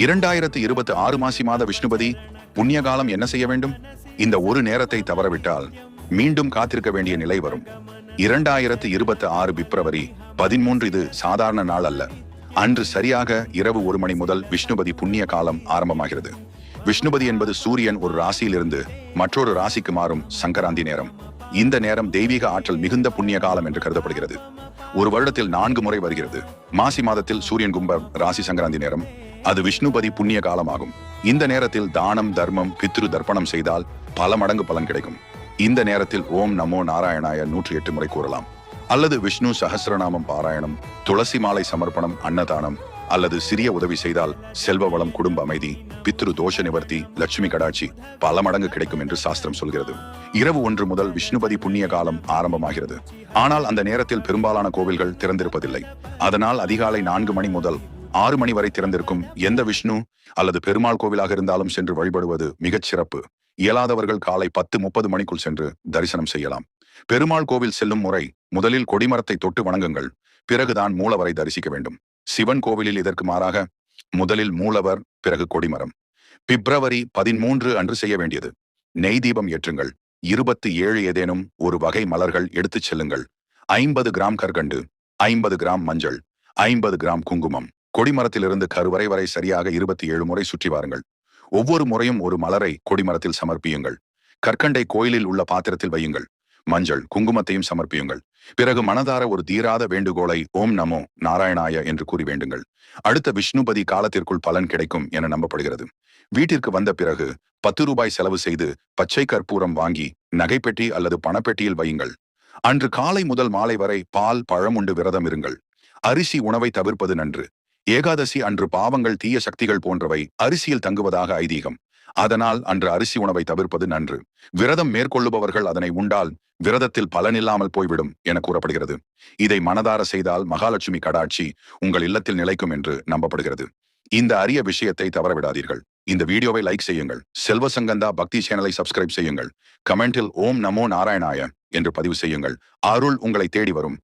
2026 மாசி மாத விஷ்ணுபதி புண்ணிய காலம் என்ன செய்ய வேண்டும்? இந்த ஒரு நேரத்தை தவறவிட்டால் மீண்டும் காத்திருக்க வேண்டிய நிலை வரும். 2026 பிப்ரவரி 13 இது சாதாரண நாள் அல்ல. அன்று சரியாக இரவு 1 மணி முதல் விஷ்ணுபதி புண்ணிய காலம் ஆரம்பமாகிறது. விஷ்ணுபதி என்பது சூரியன் ஒரு ராசியிலிருந்து மற்றொரு ராசிக்கு மாறும் சங்கராந்தி நேரம். இந்த நேரம் தெய்வீக ஆற்றல் மிகுந்த புண்ணிய காலம் என்று கருதப்படுகிறது. ஒரு வருடத்தில் 4 முறை வருகிறது. மாசி மாதத்தில் சூரியன் கும்ப ராசி சங்கராந்தி நேரம், அது விஷ்ணுபதி புண்ணிய காலமாகும். இந்த நேரத்தில் தானம், தர்மம், பித்ரு தர்ப்பணம் செய்தால் பல மடங்கு பலன் கிடைக்கும். இந்த நேரத்தில் ஓம் நமோ நாராயணாய 108 முறை கூறலாம். அல்லது விஷ்ணு சஹஸ்ரநாமம் பாராயணம், துளசி மாலை சமர்ப்பணம், அன்னதானம் அல்லது சிறிய உதவி செய்தால் செல்வ வளம், குடும்ப அமைதி, பித்ரு தோஷ நிவர்த்தி, லட்சுமி கடாட்சி பல மடங்கு கிடைக்கும் என்று சாஸ்திரம் சொல்கிறது. இரவு 1 முதல் விஷ்ணுபதி புண்ணிய காலம் ஆரம்பமாகிறது. ஆனால் அந்த நேரத்தில் பெரும்பாலான கோவில்கள் திறந்திருப்பதில்லை. அதனால் அதிகாலை 4 மணி முதல் 6 மணி வரை திறந்திருக்கும் எந்த விஷ்ணு அல்லது பெருமாள் கோவிலாக இருந்தாலும் சென்று வழிபடுவது மிகச் சிறப்பு. இயலாதவர்கள் காலை 10:30 மணிக்குள் சென்று தரிசனம் செய்யலாம். பெருமாள் கோவில் செல்லும் முறை முதலில் கொடிமரத்தை தொட்டு வணங்குங்கள். பிறகுதான் மூலவரை தரிசிக்க வேண்டும். சிவன் கோவிலில் இதற்கு மாறாக முதலில் மூலவர், பிறகு கொடிமரம். பிப்ரவரி 13 அன்று செய்ய வேண்டியது: நெய் தீபம் ஏற்றுங்கள். 27 ஏதேனும் ஒரு வகை மலர்கள் எடுத்துச் செல்லுங்கள். 50 கிராம் கற்கண்டு, 50 கிராம் மஞ்சள், 50 கிராம் குங்குமம். கொடிமரத்திலிருந்து கருவறை வரை சரியாக 27 முறை சுற்றி வாருங்கள். ஒவ்வொரு முறையும் ஒரு மலரை கொடிமரத்தில் சமர்ப்பியுங்கள். கற்கண்டை கோயிலில் உள்ள பாத்திரத்தில் வையுங்கள். மஞ்சள், குங்குமத்தையும் சமர்ப்பியுங்கள். பிறகு மனதார ஒரு தீராத வேண்டுகோளை ஓம் நமோ நாராயணாய என்று கூறி வேண்டுங்கள். அடுத்த விஷ்ணுபதி காலத்திற்குள் பலன் கிடைக்கும் என நம்பப்படுகிறது. வீட்டிற்கு வந்த பிறகு 10 ரூபாய் செலவு செய்து பச்சை கற்பூரம் வாங்கி நகைப்பெட்டி அல்லது பணப்பெட்டியில் வையுங்கள். அன்று காலை முதல் மாலை வரை பால், பழம் உண்டு விரதம் இருங்கள். அரிசி உணவை தவிர்ப்பது நன்று. ஏகாதசி அன்று பாவங்கள், தீய சக்திகள் போன்றவை அரிசியில் தங்குவதாக ஐதீகம். அதனால் அன்று அரிசி உணவை தவிர்ப்பது நன்று. விரதம் மேற்கொள்ளுபவர்கள் அதனை உண்டால் விரதத்தில் பலனில்லாமல் போய்விடும் என கூறப்படுகிறது. இதை மனதார செய்தால் மகாலட்சுமி கடாட்சி உங்கள் இல்லத்தில் நிலைக்கும் என்று நம்பப்படுகிறது. இந்த அரிய விஷயத்தை தவறவிடாதீர்கள். இந்த வீடியோவை லைக் செய்யுங்கள். செல்வ சங்கந்தா பக்தி சேனலை சப்ஸ்கிரைப் செய்யுங்கள். கமெண்டில் ஓம் நமோ நாராயணாய என்று பதிவு செய்யுங்கள். அருள் உங்களை தேடி வரும்.